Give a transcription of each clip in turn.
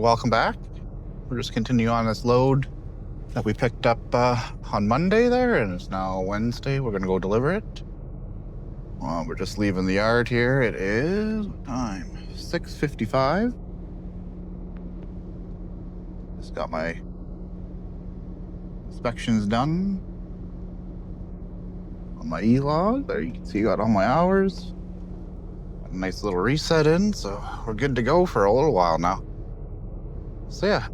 welcome back. We're just continuing on this load that we picked up on Monday there, and it's now Wednesday. We're gonna go deliver it. We're just leaving the yard here. It is, what time? 6:55. Just got my inspections done on my e-log. There you can see got all my hours. Got a nice little reset in, so we're good to go for a little while now. So yeah,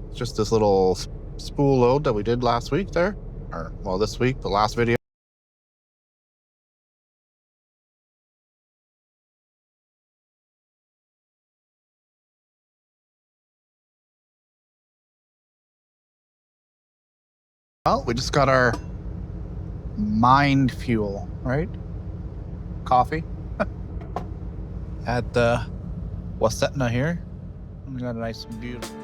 it's just this little spool load that we did last week there, or well, this week, the last video. Well, we just got our mind fuel, right? Coffee at the Wassetna here. We got a nice, beautiful.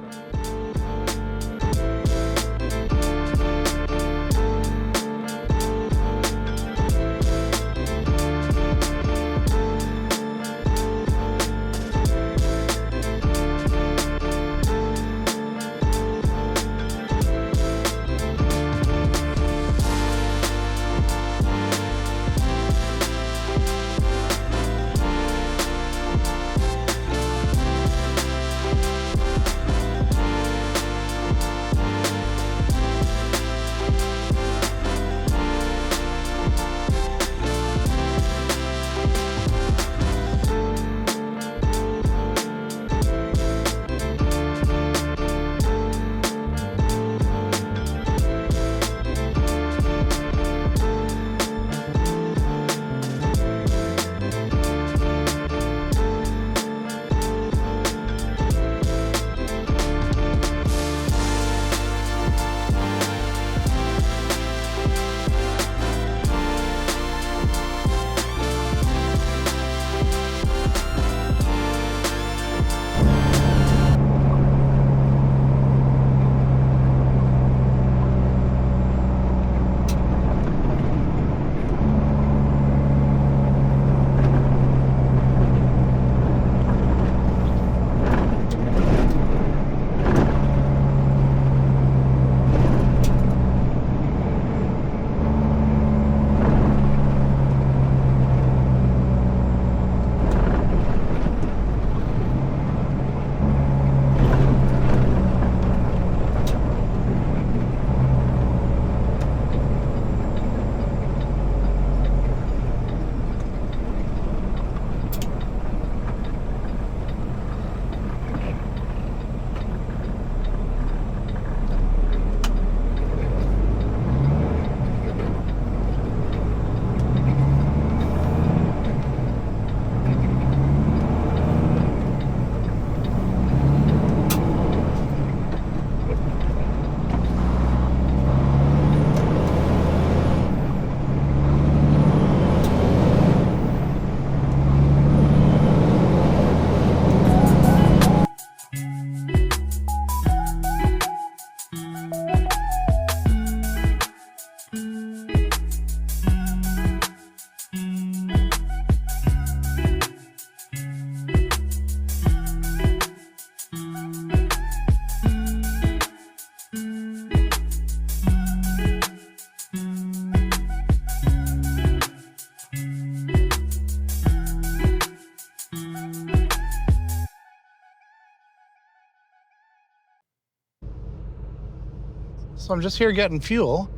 So I'm just here getting fuel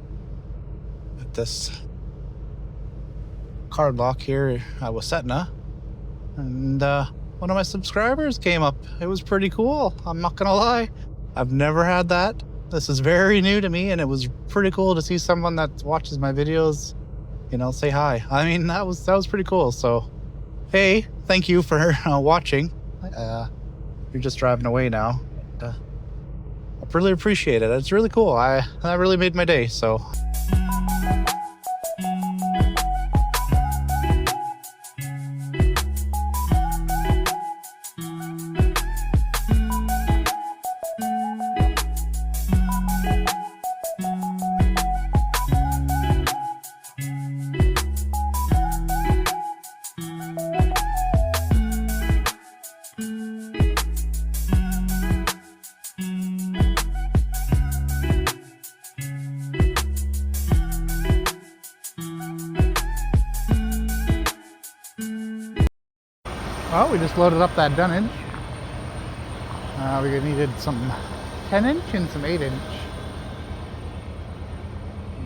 at this card lock here at Wassetna, and one of my subscribers came up. It was pretty cool. I'm not gonna lie. I've never had that. This is very new to me, and it was pretty cool to see someone that watches my videos, you know, say hi. I mean, that was pretty cool. So, hey, thank you for watching. You're just driving away now. I really appreciate it. It's really cool. That really made my day. So. Well, we just loaded up that done inch. We needed some 10-inch and some 8-inch.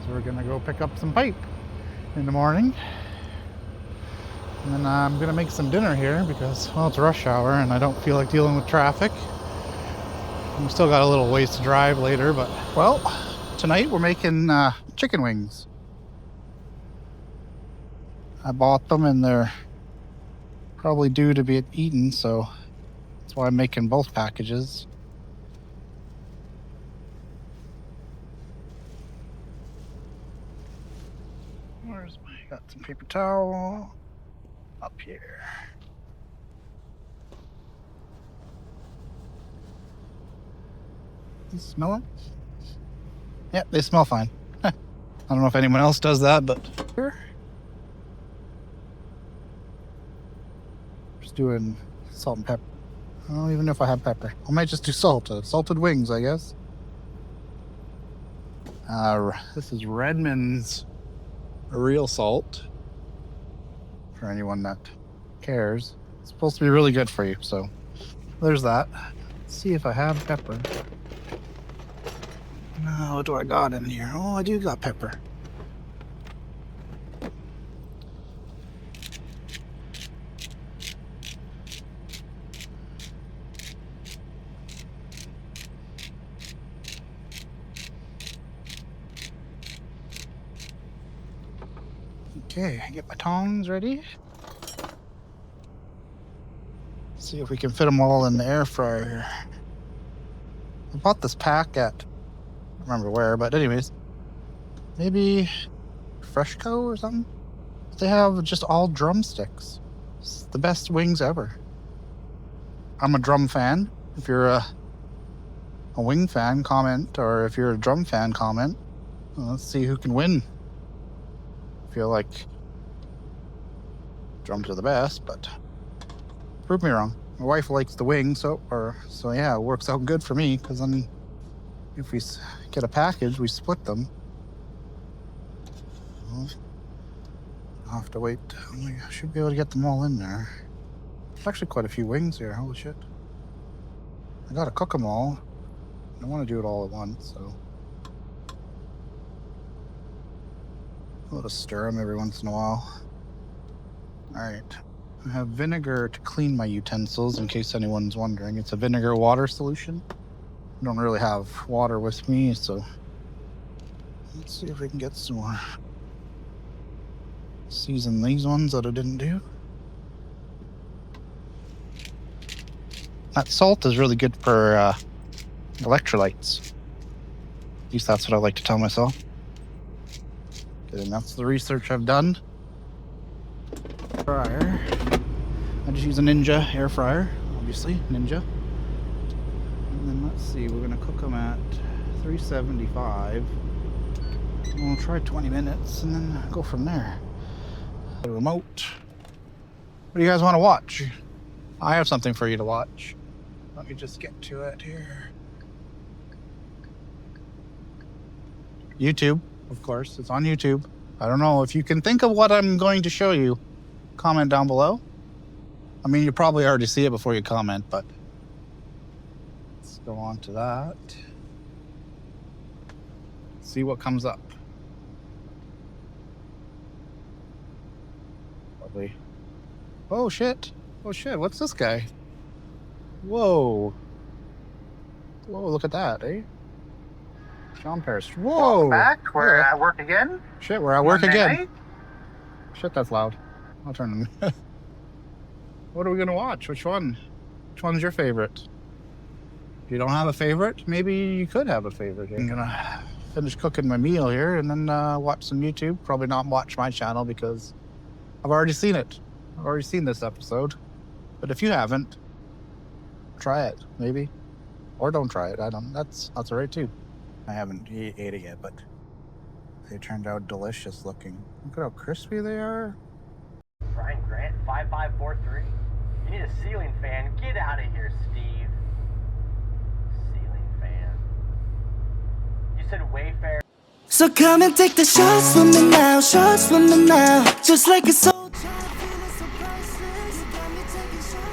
So we're gonna go pick up some pipe in the morning. And then I'm gonna make some dinner here because, well, it's rush hour and I don't feel like dealing with traffic. We still got a little ways to drive later, but, well, tonight we're making chicken wings. I bought them and they're probably due to be eaten, so that's why I'm making both packages. Where's my, got some paper towel up here. You smell them? Yep, they smell fine. I don't know if anyone else does that, but here. Just doing salt and pepper. I don't even know if I have pepper. I might just do salted wings, I guess. This is Redmond's real salt. For anyone that cares. It's supposed to be really good for you, so there's that. Let's see if I have pepper. No, what do I got in here? Oh, I do got pepper. Okay, get my tongs ready. See if we can fit them all in the air fryer here. I bought this pack at, I don't remember where, but anyways, maybe Freshco or something. They have just all drumsticks. It's the best wings ever. I'm a drum fan. If you're a wing fan, comment, or if you're a drum fan, comment. Well, let's see who can win. I feel like drums are the best, but prove me wrong. My wife likes the wing, so yeah, it works out good for me, because then if we get a package, we split them. Well, I'll have to wait. I should be able to get them all in there. There's actually quite a few wings here. Holy shit. I gotta cook them all. I don't want to do it all at once, so I'll just stir them every once in a while. Alright. I have vinegar to clean my utensils, in case anyone's wondering. It's a vinegar water solution. I don't really have water with me, so let's see if we can get some more. Season these ones that I didn't do. That salt is really good for electrolytes. At least that's what I like to tell myself. And that's the research I've done. Fryer. I just use a Ninja air fryer, obviously, Ninja. And then let's see, we're gonna cook them at 375. We'll try 20 minutes and then go from there. The remote. What do you guys want to watch? I have something for you to watch. Let me just get to it here. YouTube, of course, it's on YouTube. I don't know if you can think of what I'm going to show you. Comment down below. I mean, you probably already see it before you comment, but let's go on to that. See what comes up. Probably. Oh shit. Oh shit, what's this guy? Whoa. Whoa, look at that, eh? Sean Perras. Whoa! Welcome back. We're at work again. Shit, we're at work Monday again. night. Shit, that's loud. I'll turn them. What are we gonna watch? Which one? Which one's your favorite? If you don't have a favorite, maybe you could have a favorite. I'm gonna finish cooking my meal here and then watch some YouTube. Probably not watch my channel because I've already seen it. I've already seen this episode. But if you haven't, try it, maybe. Or don't try it. I don't. That's alright too. I haven't ate it yet, but they turned out delicious looking. Look at how crispy they are. Brian Grant, 5543. You need a ceiling fan. Get out of here, Steve. Ceiling fan. You said Wayfair. So come and take the shots from me now, shots from me now. Just like a soldier, feeling so priceless. You got me taking shots.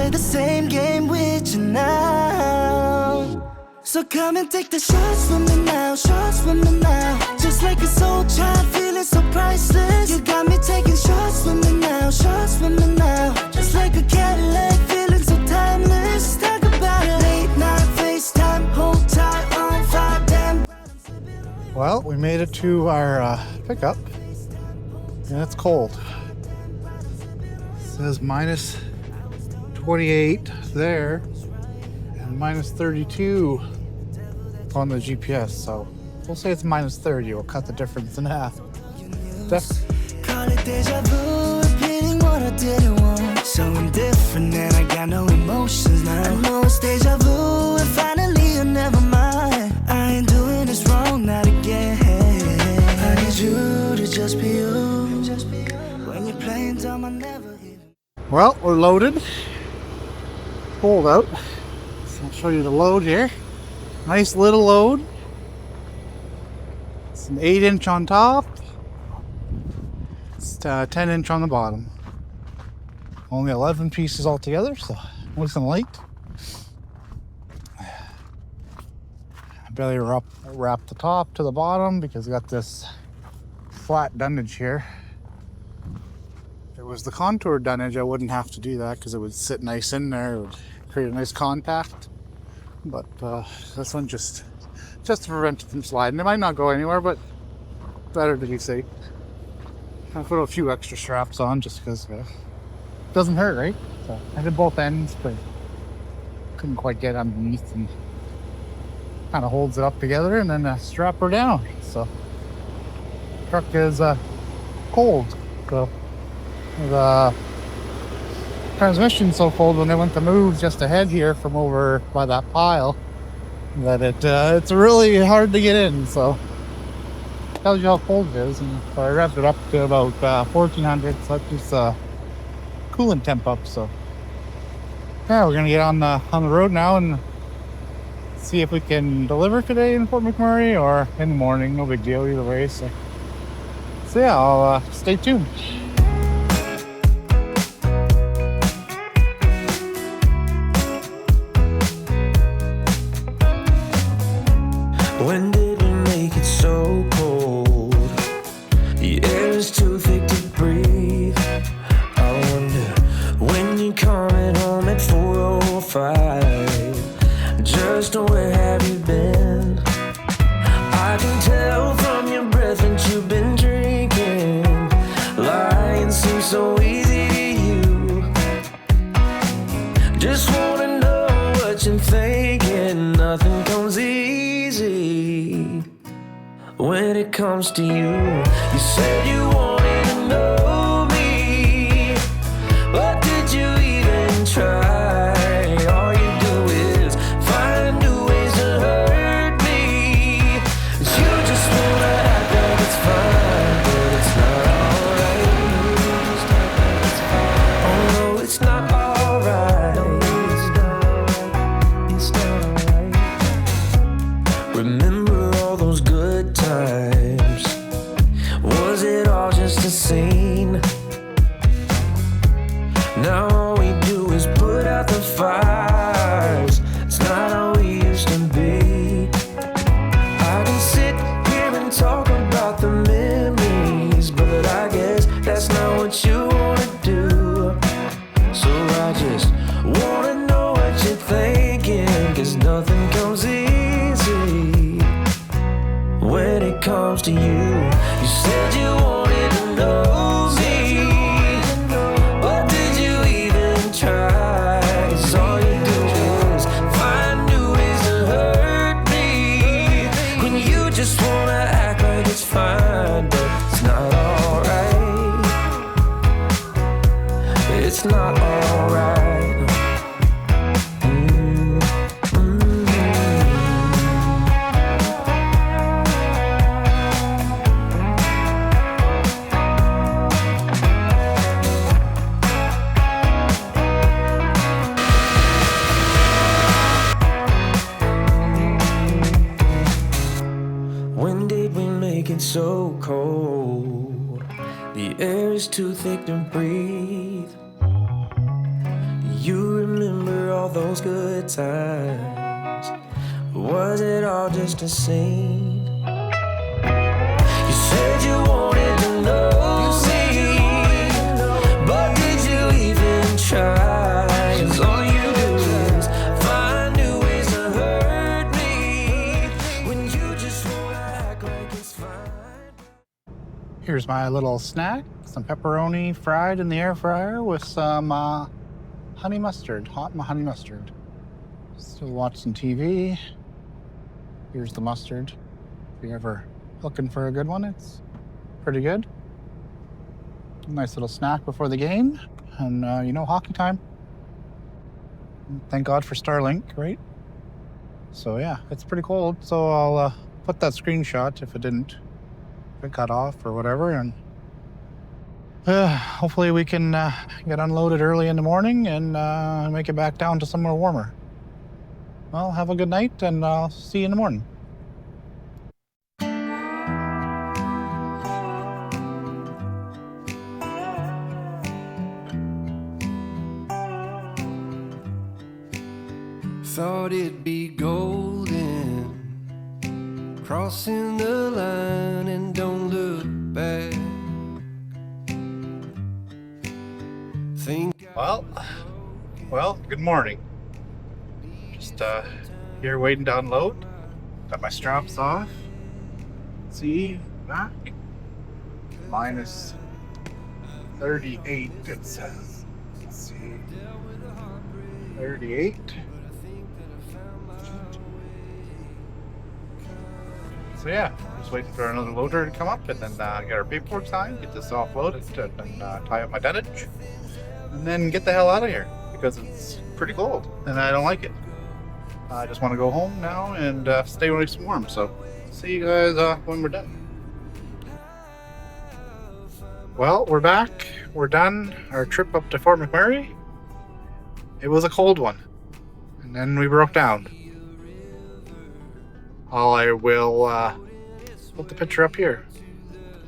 play the same game with you now. So come and take the shots with me now, shots with me now. Just like a soul child, feeling so priceless. You got me taking shots with me now, shots with me now. Just like a Cadillac, feeling so timeless. Talk about it. Late night FaceTime, hold tight on fire, damn. Well, we made it to our pickup, and it's cold. It says minus 28 there, and minus 32 on the GPS, so we'll say it's minus 30. We'll cut the difference in half. Call it deja vu, repeating what I didn't want. So indifferent and I got no emotions now. I know it's deja vu, and finally you're never mind. I ain't doing this wrong, not again. I need you to just be you. When you're playing dumb, I never even. Well, we're loaded. Cold out. So I'll show you the load here. Nice little load. It's an 8-inch on top. It's 10-inch on the bottom. Only 11 pieces altogether, so nice and light. I barely wrap the top to the bottom because we got this flat dunnage here. If it was the contour dunnage, I wouldn't have to do that because it would sit nice in there. It would create a nice contact. But this one just to prevent it from sliding. It might not go anywhere, but better to be safe. I put a few extra straps on just because it doesn't hurt, right? So I did both ends, but couldn't quite get underneath, and kind of holds it up together and then strap her down. So truck is cold. So the transmission's so cold when they went to move just ahead here from over by that pile that it's really hard to get in. So tells you how cold it is. And so I revved it up to about 1400, so that keeps the coolant temp up. So yeah, we're gonna get on the road now and see if we can deliver today in Fort McMurray or in the morning. No big deal either way. So yeah, I'll stay tuned. When did we make it so cold? The air is too thick to breathe. I wonder when you're coming home at 4:05. Just where have you been? I can tell from your breath that you've been drinking. Lying seems so easy to you. Just wanna know what you're thinking. Nothing comes easy when it comes to you. You said you wanted to know me, but did you even try? All you do is find new ways to hurt me. You just wanna act like it's fine, but it's not alright. Oh no, it's not alright. It's not alright. Remember all those good times? Was it all just a scene? Now all we do is put out the fires. It's not how we used to be. I can sit here and talk about the memories, but I guess that's not what you wanna do. So I just wanna know what you're thinking, 'cause nothing comes easy when it comes to you. You said you wanted to know me, but did you even try? 'Cause all you do is find new ways to hurt me, when you just wanna act like it's fine, but it's not alright. It's not alright. When did we make it so cold? The air is too thick to breathe. You remember all those good times? Was it all just a scene? You said you wanted to know me, but did you even try? 'Cause all you do is find new ways to hurt me when you just wanna act like it's fine. Here's my little snack, some pepperoni fried in the air fryer with some honey mustard, hot honey mustard. Still watching TV. Here's the mustard. If you're ever looking for a good one, it's pretty good. Nice little snack before the game. And, hockey time. Thank God for Starlink, right? So, yeah, it's pretty cold. So I'll put that screenshot if it got off or whatever. And hopefully we can get unloaded early in the morning and make it back down to somewhere warmer. Well, have a good night, and I'll see you in the morning. Thought it'd be golden, crossing the line and don't look back. Well, good morning. Just here waiting to unload. Got my straps off. See, back. Minus 38, it says. Let's see. 38. So yeah, just waiting for another loader to come up and then get our paperwork signed, get this offloaded, and tie up my dunnage, and then get the hell out of here because it's pretty cold and I don't like it. I just want to go home now and stay nice and warm. So see you guys when we're done. Well, we're back. We're done. Our trip up to Fort McMurray. It was a cold one, and then we broke down. I will put the picture up here.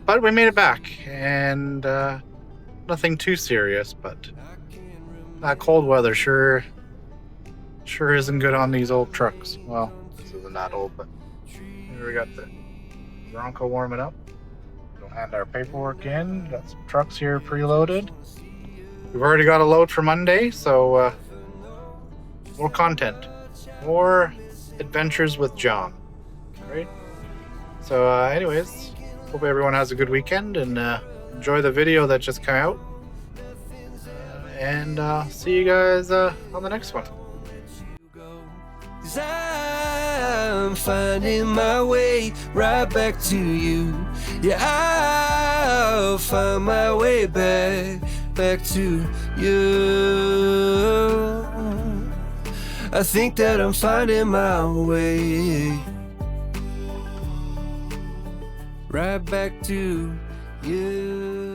But we made it back, and nothing too serious, but that cold weather sure isn't good on these old trucks. Well, this isn't that old, but here we got the Bronco warming up. We'll hand our paperwork in. Got some trucks here preloaded. We've already got a load for Monday, so more content. More adventures with John. Right? So anyways, hope everyone has a good weekend and enjoy the video that just came out. And see you guys on the next one. 'Cause I'm finding my way right back to you. Yeah, I'll find my way back to you. I think that I'm finding my way right back to you.